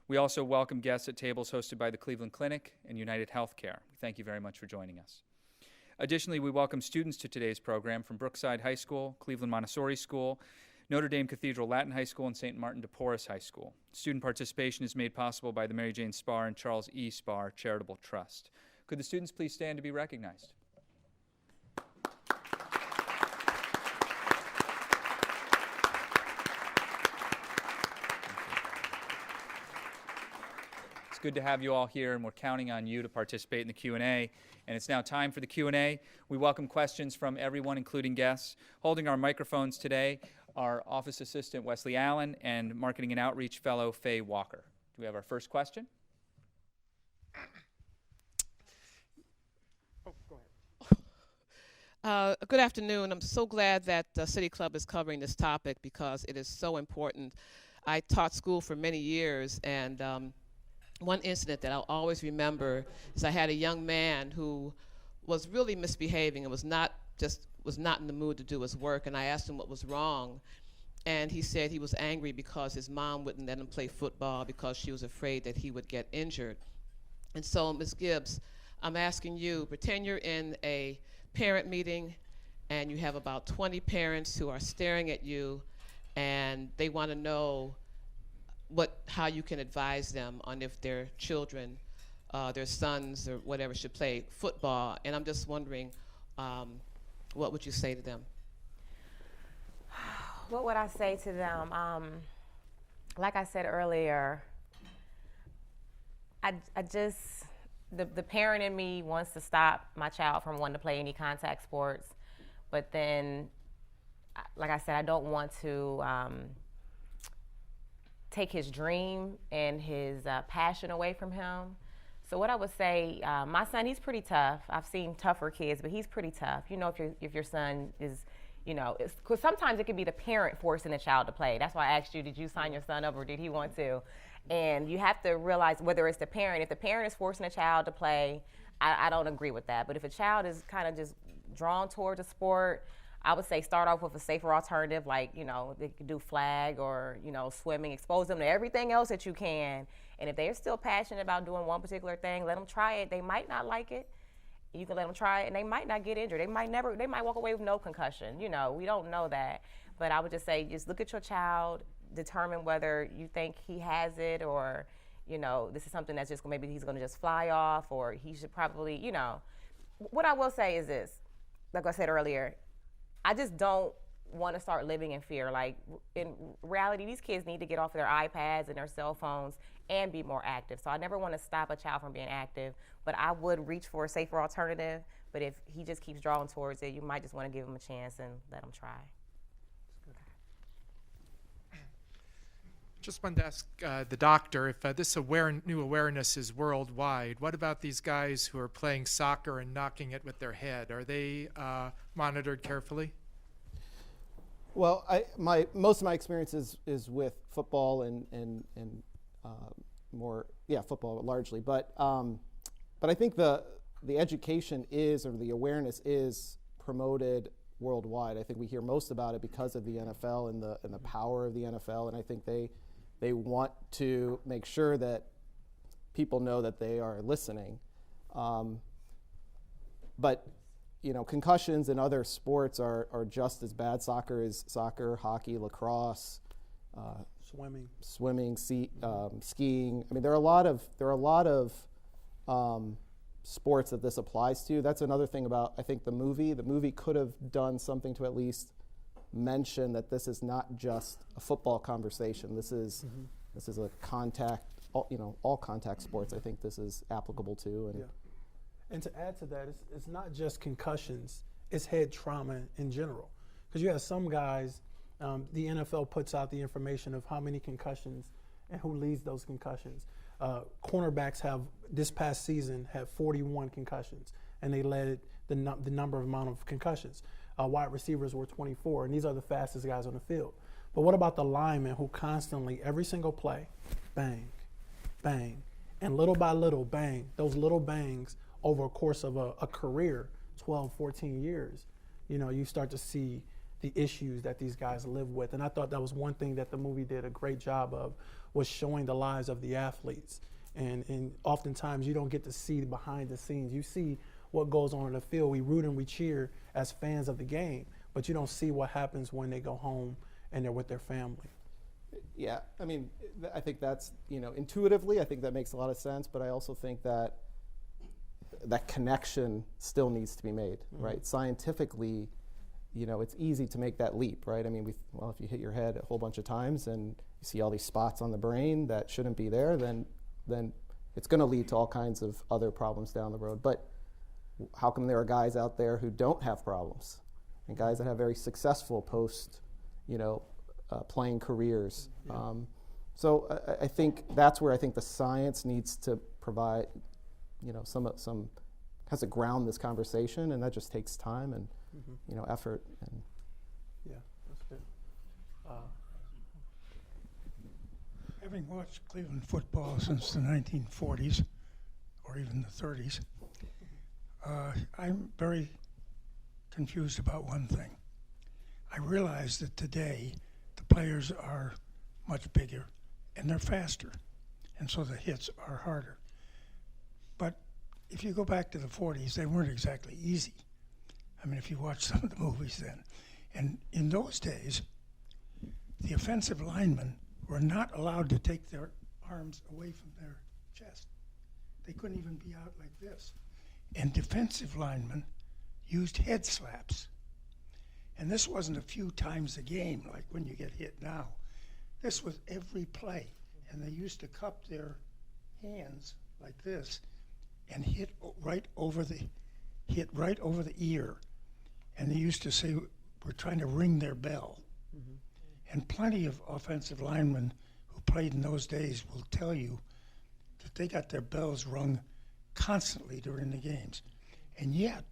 We also welcome guests at tables hosted by the Cleveland Clinic and United Healthcare. We thank you very much for joining us. Additionally, we welcome students to today's program from Brookside High School, Cleveland Montessori School, Notre Dame Cathedral Latin High School, and St. Martin de Porres High School. Student participation is made possible by the Mary Jane Spar and Charles E. Spar Charitable Trust. Could the students please stand to be recognized? It's good to have you all here, and we're counting on you to participate in the Q&A. And it's now time for the Q&A. We welcome questions from everyone, including guests. Holding our microphones today are Office Assistant Wesley Allen and Marketing and Outreach Fellow Faye Walker. Do we have our first question? Oh, go ahead. Good afternoon. I'm so glad that the City Club is covering this topic because it is so important. I taught school for many years, and one incident that I'll always remember is I had a young man who was really misbehaving and was not in the mood to do his work, and I asked him what was wrong, and he said he was angry because his mom wouldn't let him play football because she was afraid that he would get injured. And so, Ms. Gibbs, I'm asking you, pretend you're in a parent meeting and you have about 20 parents who are staring at you and they want to know how you can advise them on if their children, their sons or whatever, should play football. And I'm just wondering, what would you say to them? What would I say to them? Like I said earlier, the parent in me wants to stop my child from wanting to play any contact sports, but then, like I said, I don't want to take his dream and his passion away from him. So what I would say, my son, he's pretty tough. I've seen tougher kids, but he's pretty tough. You know, if your son is, because sometimes it can be the parent forcing the child to play. That's why I asked you, did you sign your son up or did he want to? And you have to realize whether it's the parent. If the parent is forcing a child to play, I don't agree with that. But if a child is kind of just drawn towards a sport, I would say start off with a safer alternative, like, they could do flag or, swimming. Expose them to everything else that you can. And if they're still passionate about doing one particular thing, let them try it. They might not like it. You can let them try it, and they might not get injured. They might walk away with no concussion. We don't know that. But I would just say, just look at your child, determine whether you think he has it, or, this is something that's just maybe he's going to just fly off, or he should probably, What I will say is this, like I said earlier, I just don't want to start living in fear. Like, in reality, these kids need to get off their iPads and their cell phones and be more active. So I never want to stop a child from being active, but I would reach for a safer alternative. But if he just keeps drawing towards it, you might just want to give him a chance and let him try. Just wanted to ask the doctor if this new awareness is worldwide. What about these guys who are playing soccer and knocking it with their head? Are they monitored carefully? Well, most of my experience is with football and football largely. But I think the education or the awareness is promoted worldwide. I think we hear most about it because of the NFL and the power of the NFL, and I think they want to make sure that people know that they are listening. But concussions in other sports are just as bad. Soccer is soccer, hockey, lacrosse, swimming, skiing. I mean, there are a lot of sports that this applies to. That's another thing about, I think, the movie. The movie could have done something to at least mention that this is not just a football conversation. This is a contact, all contact sports. I think this is applicable to. And to add to that, it's not just concussions, it's head trauma in general. Because you have some guys, the NFL puts out the information of how many concussions and who leads those concussions. Cornerbacks this past season, had 41 concussions, and they led the amount of concussions. Wide receivers were 24, and these are the fastest guys on the field. But what about the linemen who constantly, every single play, bang, bang, and little by little, bang, those little bangs over a course of a career, 12, 14 years, you start to see the issues that these guys live with. And I thought that was one thing that the movie did a great job of, was showing the lives of the athletes. And oftentimes you don't get to see behind the scenes. You see what goes on in the field. We root and we cheer as fans of the game, but you don't see what happens when they go home and they're with their family. Yeah, I mean, I think that's, intuitively, I think that makes a lot of sense, but I also think that connection still needs to be made, right? Scientifically, it's easy to make that leap, right? I mean, if you hit your head a whole bunch of times and you see all these spots on the brain that shouldn't be there, then it's going to lead to all kinds of other problems down the road. But how come there are guys out there who don't have problems, and guys that have very successful playing careers? Yeah. So I think that's where I think the science needs to provide, some has to ground this conversation, and that just takes time and effort. And yeah, that's good. Having watched Cleveland football since the 1940s, or even the 30s, I'm very confused about one thing. I realize that today the players are much bigger and they're faster, and so the hits are harder. But if you go back to the 40s, they weren't exactly easy. I mean, if you watch some of the movies then. And in those days, the offensive linemen were not allowed to take their arms away from their chest. They couldn't even be out like this. And defensive linemen used head slaps. And this wasn't a few times a game like when you get hit now. This was every play. And they used to cup their hands like this and hit right over the ear. And they used to say, we're trying to ring their bell. And plenty of offensive linemen who played in those days will tell you that they got their bells rung constantly during the games. And yet,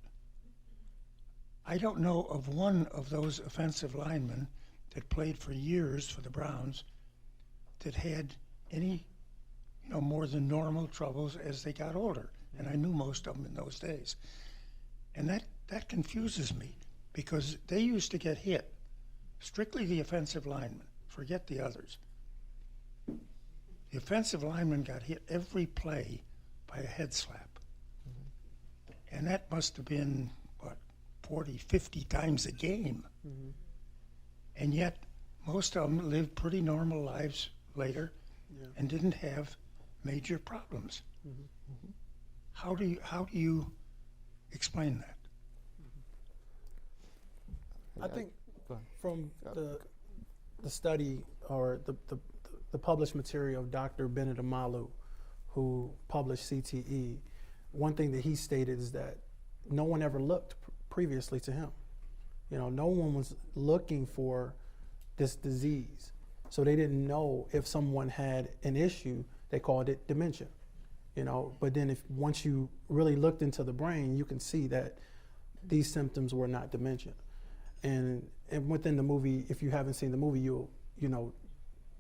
I don't know of one of those offensive linemen that played for years for the Browns that had any, more than normal troubles as they got older. and I knew most of them in those days. And that confuses me, because they used to get hit, strictly the offensive linemen, forget the others. The offensive lineman got hit every play by a head slap. And that must have been, 40, 50 times a game. And yet, most of them lived pretty normal lives later and didn't have major problems. How do you explain that? I think from the study or the published material of Dr. Bennett Amalu, who published CTE, one thing that he stated is that no one ever looked previously to him. You know, no one was looking for this disease. So they didn't know if someone had an issue, they called it dementia. You know, but then once you really looked into the brain, you can see that these symptoms were not dementia. And within the movie, if you haven't seen the movie, you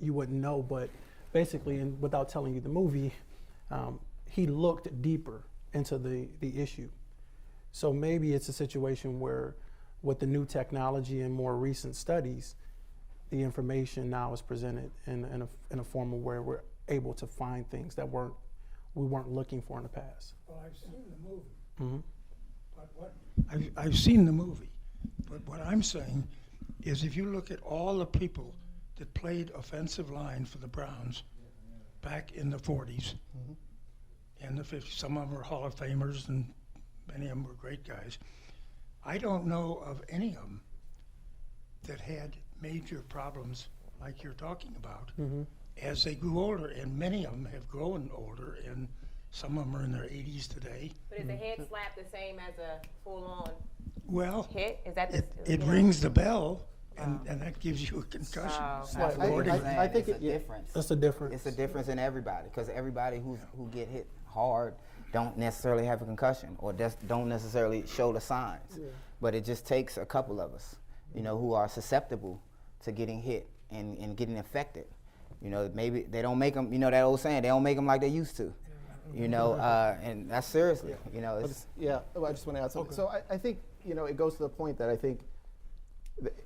wouldn't know. But basically, and without telling you the movie, he looked deeper into the issue. So maybe it's a situation where, with the new technology and more recent studies, the information now is presented in a form of where we're able to find things that we weren't looking for in the past. Well, I've seen the movie. But I've seen the movie. But what I'm saying is, if you look at all the people that played offensive line for the Browns back in the 40s and the 50s, some of them were Hall of Famers and many of them were great guys. I don't know of any of them that had major problems like you're talking about as they grew older, and many of them have grown older, and some of them are in their 80s today. But is a head slap the same as a full-on Well, hit? Is that it rings the bell, and that gives you a concussion. I think it's a Yeah, difference. that's a difference. It's a difference in everybody, because everybody who get hit hard don't necessarily have a concussion, or don't necessarily show the signs. But it just takes a couple of us, who are susceptible to getting hit and getting affected. Maybe they don't make them, that old saying, they don't make them like they used to. And that's seriously, it's, I just want to add something. So I think, it goes to the point that I think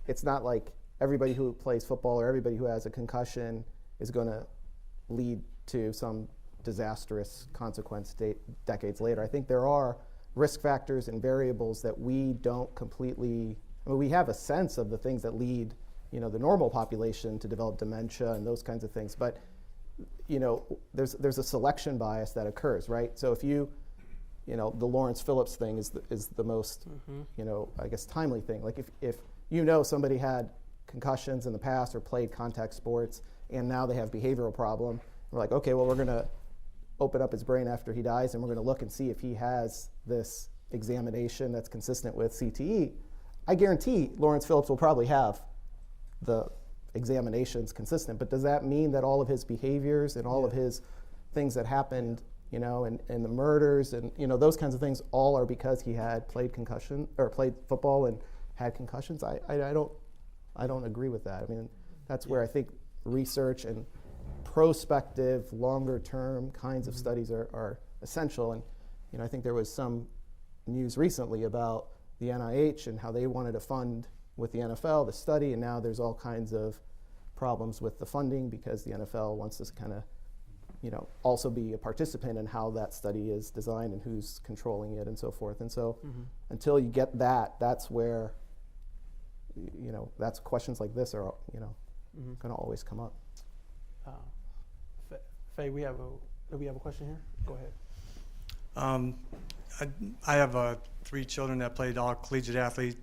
it's not like everybody who plays football or everybody who has a concussion is going to lead to some disastrous consequence decades later. I think there are risk factors and variables that we don't completely, we have a sense of the things that lead, the normal population to develop dementia and those kinds of things. But, there's a selection bias that occurs, right? So if the Lawrence Phillips thing is the most, I guess, timely thing. Like if somebody had concussions in the past or played contact sports and now they have behavioral problem, we're like, okay, well, we're going to open up his brain after he dies and we're going to look and see if he has this examination that's consistent with CTE. I guarantee Lawrence Phillips will probably have the examinations consistent, but does that mean that all of his behaviors and all of his things that happened, and the murders and, those kinds of things all are because he had played football and had concussions? I don't agree with that. I mean, that's where I think research and prospective, longer-term kinds of studies are essential. And I think there was some news recently about the NIH and how they wanted to fund with the NFL the study, and now there's all kinds of problems with the funding because the NFL wants to kind of, also be a participant in how that study is designed and who's controlling it and so forth. And so until you get that, that's where, that's questions like this are, going to always come up. Faye, do we have a question here? Go ahead. I have 3 children that played all collegiate athletes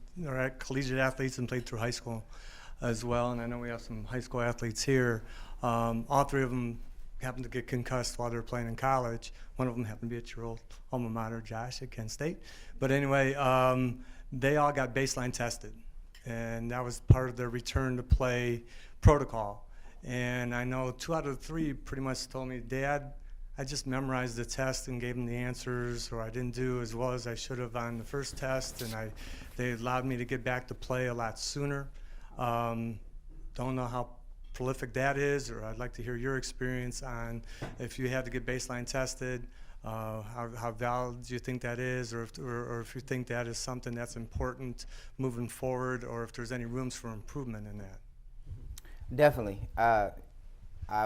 and played through high school as well. And I know we have some high school athletes here. All 3 of them happened to get concussed while they were playing in college. One of them happened to be at your old alma mater, Josh, at Kent State. But anyway, they all got baseline tested. And that was part of their return to play protocol. And I know 2 out of the 3 pretty much told me, Dad, I just memorized the test and gave them the answers, or I didn't do as well as I should have on the first test, and they allowed me to get back to play a lot sooner. Don't know how prolific that is, or I'd like to hear your experience on if you had to get baseline tested, how valid do you think that is, or if you think that is something that's important moving forward, or if there's any rooms for improvement in that? Definitely. I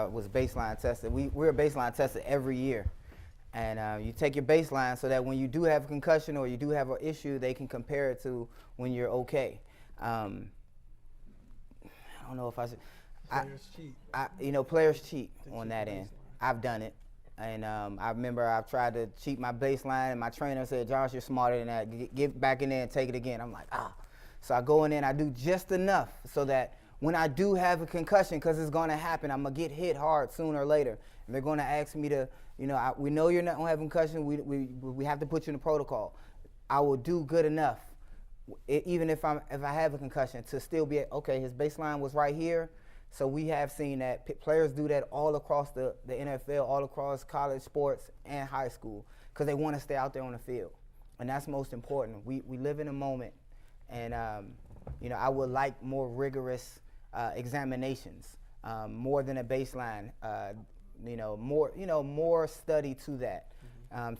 was baseline tested. We're baseline tested every year. And you take your baseline so that when you do have a concussion or you do have an issue, they can compare it to when you're okay. I don't know if I should. Players cheat. Players cheat They on cheat that the end. baseline. I've done it. And I remember I've tried to cheat my baseline, and my trainer said, "Josh, you're smarter than that. Get back in there and take it again." I'm like, So I go in there and I do just enough so that when I do have a concussion, because it's going to happen, I'm going to get hit hard sooner or later. And they're going to ask me to, we know you're not going to have a concussion. We have to put you in the protocol. I will do good enough, even if I have a concussion, to still be, okay, his baseline was right here. So we have seen that players do that all across the NFL, all across college sports and high school, because they want to stay out there on the field. And that's most important. We live in a moment, and I would like more rigorous examinations, more than a baseline, more study to that,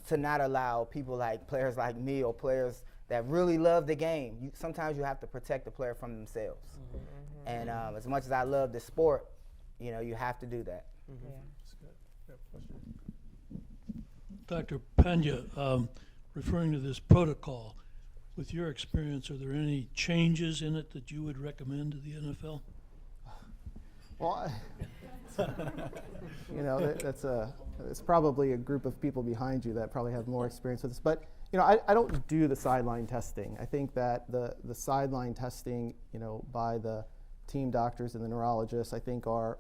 to not allow people like players like me or players that really love the game. Sometimes you have to protect the player from themselves. And as much as I love the sport, you have to do that. That's good. Yeah, question. Dr. Pandya, referring to this protocol, with your experience, are there any changes in it that you would recommend to the NFL? Well, it's probably a group of people behind you that probably have more experience with this. But I don't do the sideline testing. I think that the sideline testing, by the team doctors and the neurologists, I think are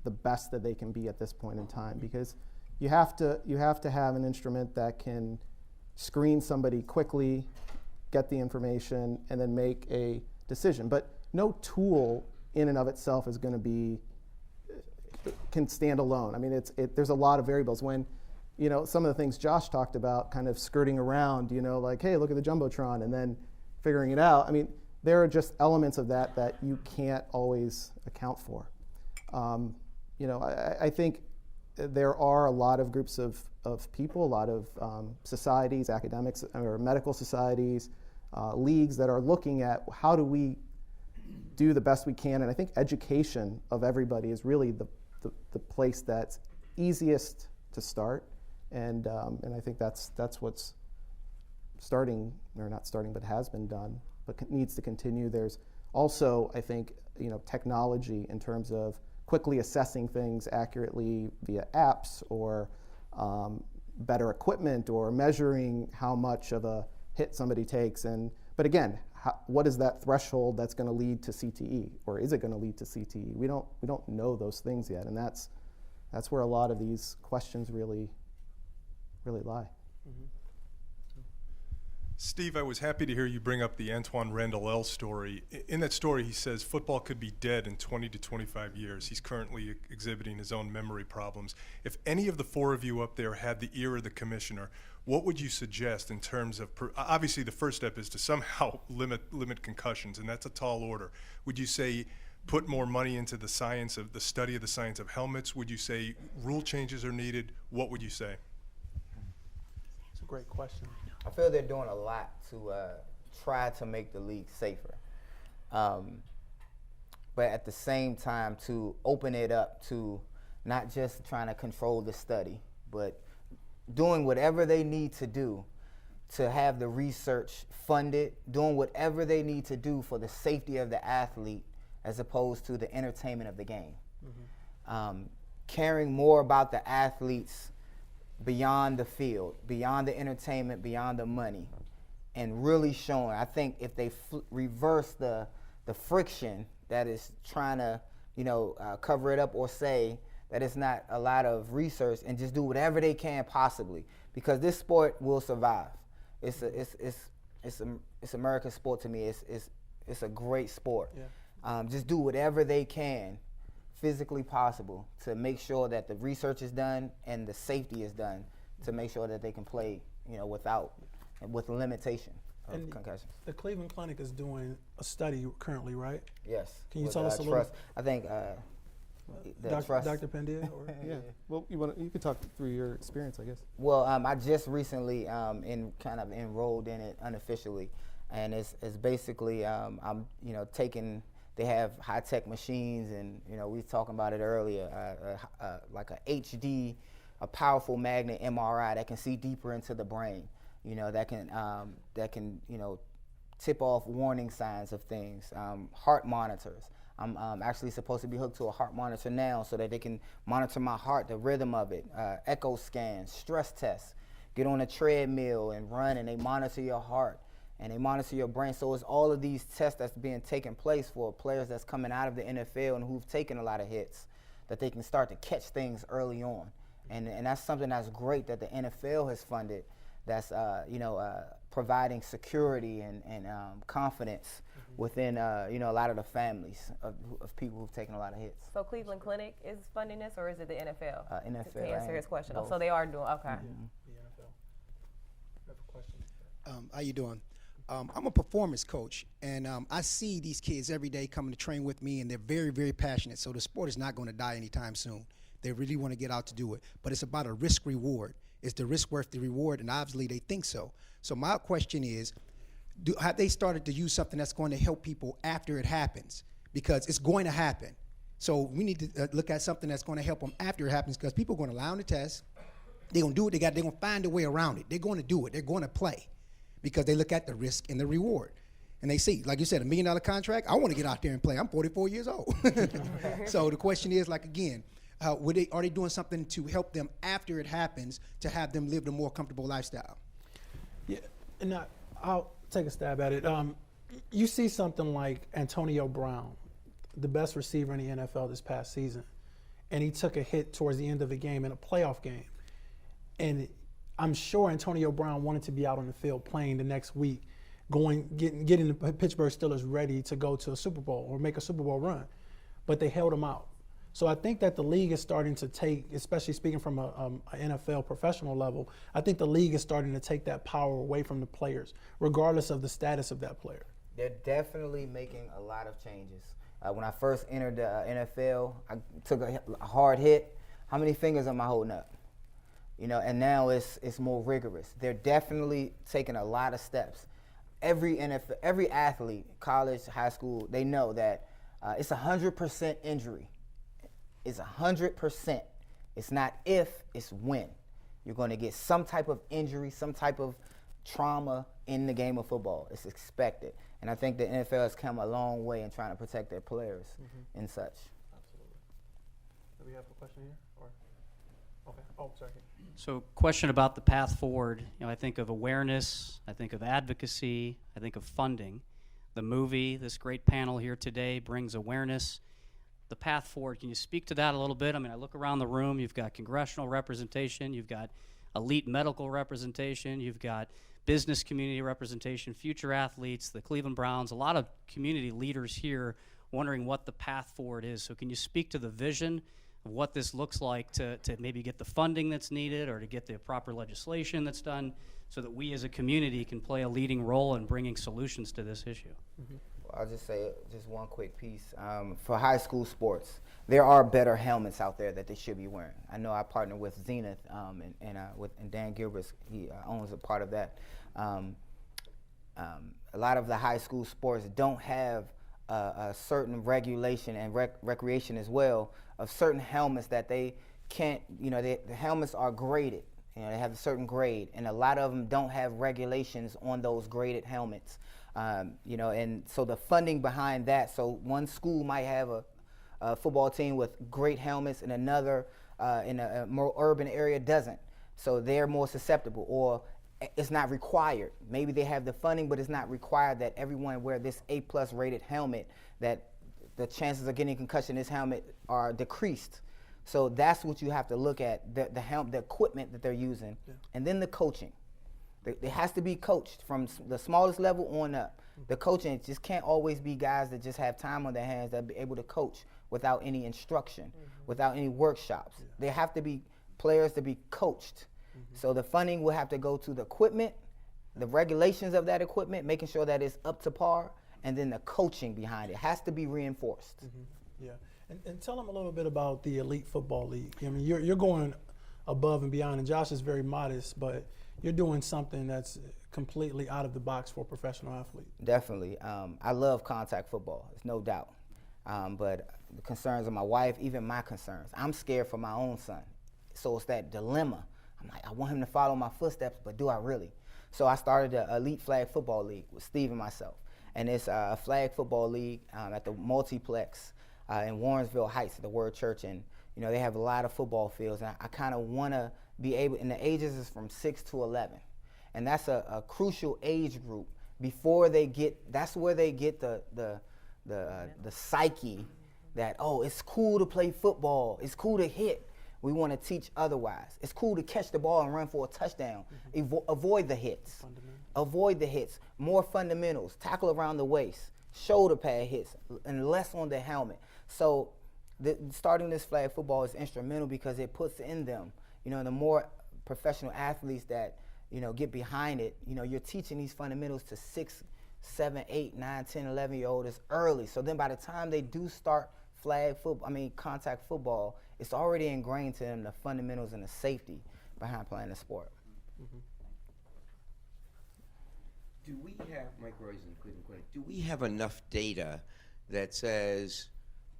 the best that they can be at this point in time, because you have to have an instrument that can screen somebody quickly, get the information, and then make a decision. But no tool in and of itself is going to can stand alone. I mean, there's a lot of variables. When, some of the things Josh talked about, kind of skirting around, like, hey, look at the Jumbotron, and then figuring it out. I mean, there are just elements of that you can't always account for. I think there are a lot of groups of people, a lot of societies, academics, or medical societies, leagues that are looking at how do we do the best we can. And I think education of everybody is really the place that's easiest to start. And I think that's what's starting, or not starting, but has been done, but needs to continue. There's also, I think, technology in terms of quickly assessing things accurately via apps, or better equipment, or measuring how much of a hit somebody takes. But again, what is that threshold that's going to lead to CTE, or is it going to lead to CTE? We don't know those things yet, and that's where a lot of these questions really lie. Steve, I was happy to hear you bring up the Antoine Randall story. In that story, he says football could be dead in 20 to 25 years. He's currently exhibiting his own memory problems. If any of the four of you up there had the ear of the commissioner, what would you suggest in terms of, obviously the first step is to somehow limit concussions, and that's a tall order. Would you say put more money into the study of the science of helmets? Would you say rule changes are needed? What would you say? It's a great question. I feel they're doing a lot to try to make the league safer. But at the same time, to open it up to not just trying to control the study, but doing whatever they need to do to have the research funded, doing whatever they need to do for the safety of the athlete as opposed to the entertainment of the game. Caring more about the athletes beyond the field, beyond the entertainment, beyond the money, and really showing. I think if they reverse the friction that is trying to, cover it up, or say that it's not a lot of research, and just do whatever they can possibly, because this sport will survive. It's American sport to me. It's a great sport. Yeah. Just do whatever they can physically possible to make sure that the research is done and the safety is done to make sure that they can play, with limitation of concussions. The Cleveland Clinic is doing a study currently, right? Yes. Can you tell us a little? I think The trust. Dr. Pandya? Or? Yeah. Well, you could talk through your experience, I guess. Well, I just recently kind of enrolled in it unofficially, and it's basically I'm taking. They have high-tech machines, and we was talking about it earlier, like a HD, a powerful magnet MRI that can see deeper into the brain. That can tip off warning signs of things. Heart monitors. I'm actually supposed to be hooked to a heart monitor now so that they can monitor my heart, the rhythm of it, echo scans, stress tests. Get on a treadmill and run, and they monitor your heart and they monitor your brain. So it's all of these tests that's being taken place for players that's coming out of the NFL and who've taken a lot of hits, that they can start to catch things early on. And that's something that's great that the NFL has funded, that's providing security and confidence within a lot of the families of people who've taken a lot of hits. So Cleveland Clinic is funding this, or is it the NFL? NFL. To answer his question. Both. Oh, so they are doing, okay. The NFL. I have a question. How you doing? I'm a performance coach, and I see these kids every day coming to train with me, and they're very, very passionate. So the sport is not going to die anytime soon. They really want to get out to do it. But it's about a risk-reward. Is the risk worth the reward? And obviously they think so. So my question is, have they started to use something that's going to help people after it happens? Because it's going to happen. So we need to look at something that's going to help them after it happens, because people are going to lie on the test. They're going to do what they're going to find a way around it. They're going to do it. They're going to play because they look at the risk and the reward. And they see, like you said, $1 million contract, I want to get out there and play. I'm 44 years old. So the question is, like, again, are they doing something to help them after it happens to have them live a more comfortable lifestyle? Yeah, and I'll take a stab at it. You see something like Antonio Brown, the best receiver in the NFL this past season, and he took a hit towards the end of the game in a playoff game. And I'm sure Antonio Brown wanted to be out on the field playing the next week, getting the Pittsburgh Steelers ready to go to a Super Bowl or make a Super Bowl run, but they held him out. So I think that the league is starting to take, especially speaking from an NFL professional level, I think the league is starting to take that power away from the players, regardless of the status of that player. They're definitely making a lot of changes. When I first entered the NFL, I took a hard hit. How many fingers am I holding up? And now it's more rigorous. They're definitely taking a lot of steps. Every athlete, college, high school, they know that it's 100% injury. It's 100%. It's not if, it's when. You're going to get some type of injury, some type of trauma in the game of football. It's expected. And I think the NFL has come a long way in trying to protect their players and such. Absolutely. Do we have a question here? Or? Okay. Oh, sorry. So, question about the path forward. I think of awareness, I think of advocacy, I think of funding. The movie, this great panel here today, brings awareness. The path forward, can you speak to that a little bit? I mean, I look around the room, you've got congressional representation, you've got elite medical representation, you've got business community representation, future athletes, the Cleveland Browns, a lot of community leaders here wondering what the path forward is. So can you speak to the vision of what this looks like to maybe get the funding that's needed or to get the proper legislation that's done so that we as a community can play a leading role in bringing solutions to this issue? I'll just say just one quick piece. For high school sports, there are better helmets out there that they should be wearing. I know I partner with Zenith and Dan Gilbert, he owns a part of that. A lot of the high school sports don't have a certain regulation and recreation as well of certain helmets that they can't, the helmets are graded. They have a certain grade, and a lot of them don't have regulations on those graded helmets. And so the funding behind that, so one school might have a football team with great helmets and another in a more urban area doesn't. So they're more susceptible, or it's not required. Maybe they have the funding, but it's not required that everyone wear this A+ rated helmet, that the chances of getting concussion in this helmet are decreased. So that's what you have to look at, the equipment that they're using, and then the coaching. It has to be coached from the smallest level on up. The coaching just can't always be guys that just have time on their hands that be able to coach without any instruction, without any workshops. There have to be players to be coached. So the funding will have to go to the equipment, the regulations of that equipment, making sure that it's up to par, and then the coaching behind it has to be reinforced. Yeah, And tell them a little bit about the Elite Football League. I mean, you're going above and beyond, and Josh is very modest, but you're doing something that's completely out of the box for a professional athlete. Definitely. I love contact football, there's no doubt. But the concerns of my wife, even my concerns, I'm scared for my own son. So it's that dilemma. I'm like, I want him to follow my footsteps, but do I really? So I started the Elite Flag Football League with Steve and myself. And it's a flag football league at the multiplex in Warrensville Heights at the Word Church. And, you know, they have a lot of football fields. And I kind of want to be able, and the ages is from 6 to 11. And that's a crucial age group before they get, that's where they get the psyche that, oh, it's cool to play football. It's cool to hit. We want to teach otherwise. It's cool to catch the ball and run for a touchdown. Avoid the hits. Avoid the hits. More fundamentals. Tackle around the waist. Shoulder pad hits. And less on the helmet. So starting this flag football is instrumental because it puts in them, you know, the more professional athletes that, you know, get behind it, you know, you're teaching these fundamentals to 6, 7, 8, 9, 10, 11-year-olds early. So then by the time they do start contact football, it's already ingrained to them the fundamentals and the safety behind playing the sport. Do we have, Mike Rosen, Cleveland Clinic, do we have enough data that says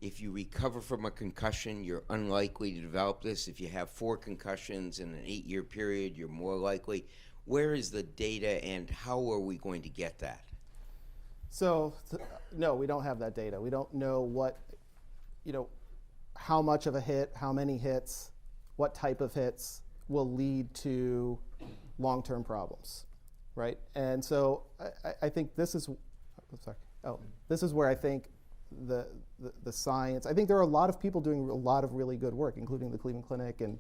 if you recover from a concussion, you're unlikely to develop this? If you have 4 concussions in an 8-year period, you're more likely. Where is the data and how are we going to get that? So, no, we don't have that data. We don't know what, you know, how much of a hit, how many hits, what type of hits will lead to long-term problems, right? And so I think this is, this is where I think the science, I think there are a lot of people doing a lot of really good work, including the Cleveland Clinic and,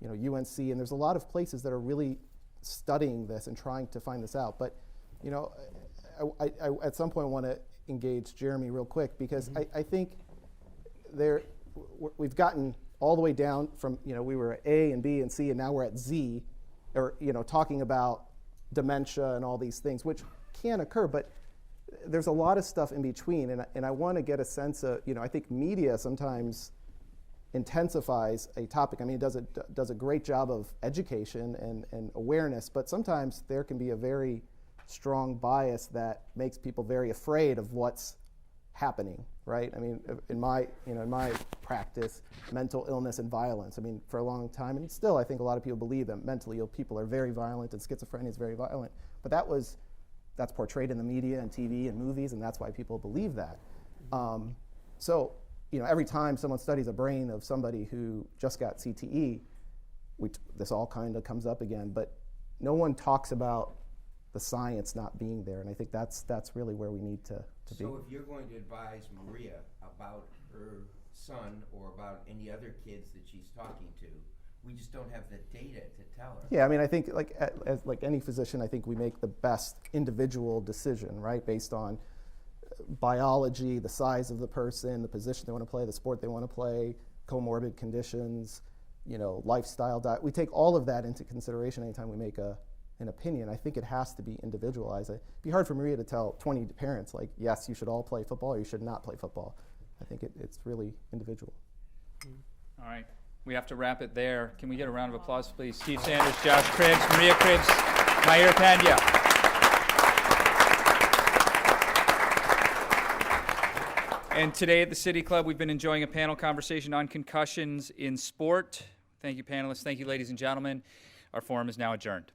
you know, UNC, and there's a lot of places that are really studying this and trying to find this out. But, you know, I at some point want to engage Jeremy real quick because I think we've gotten all the way down from, you know, we were at A and B and C and now we're at Z, or, you know, talking about dementia and all these things, which can occur, but there's a lot of stuff in between. And I want to get a sense of, you know, I think media sometimes intensifies a topic. I mean, it does a great job of education and awareness, but sometimes there can be a very strong bias that makes people very afraid of what's happening, right? I mean, in my practice, mental illness and violence, I mean, for a long time, and still I think a lot of people believe that mentally ill people are very violent and schizophrenia is very violent, but that's portrayed in the media and TV and movies, and that's why people believe that. So, you know, every time someone studies a brain of somebody who just got CTE, this all kind of comes up again, but no one talks about the science not being there, and I think that's really where we need to be. So if you're going to advise Maria about her son or about any other kids that she's talking to, we just don't have the data to tell her. Yeah, I mean, I think as like any physician, I think we make the best individual decision, right, based on biology, the size of the person, the position they want to play, the sport they want to play, comorbid conditions, you know, lifestyle, diet. We take all of that into consideration anytime we make an opinion. I think it has to be individualized. It'd be hard for Maria to tell 20 parents, like, yes, you should all play football or you should not play football. I think it's really individual. All right. We have to wrap it there. Can we get a round of applause, please? Steve Sanders, Josh Cribbs, Maria Cribbs, Mayur Pandya. And today at the City Club, we've been enjoying a panel conversation on concussions in sport. Thank you, panelists. Thank you, ladies and gentlemen. Our forum is now adjourned.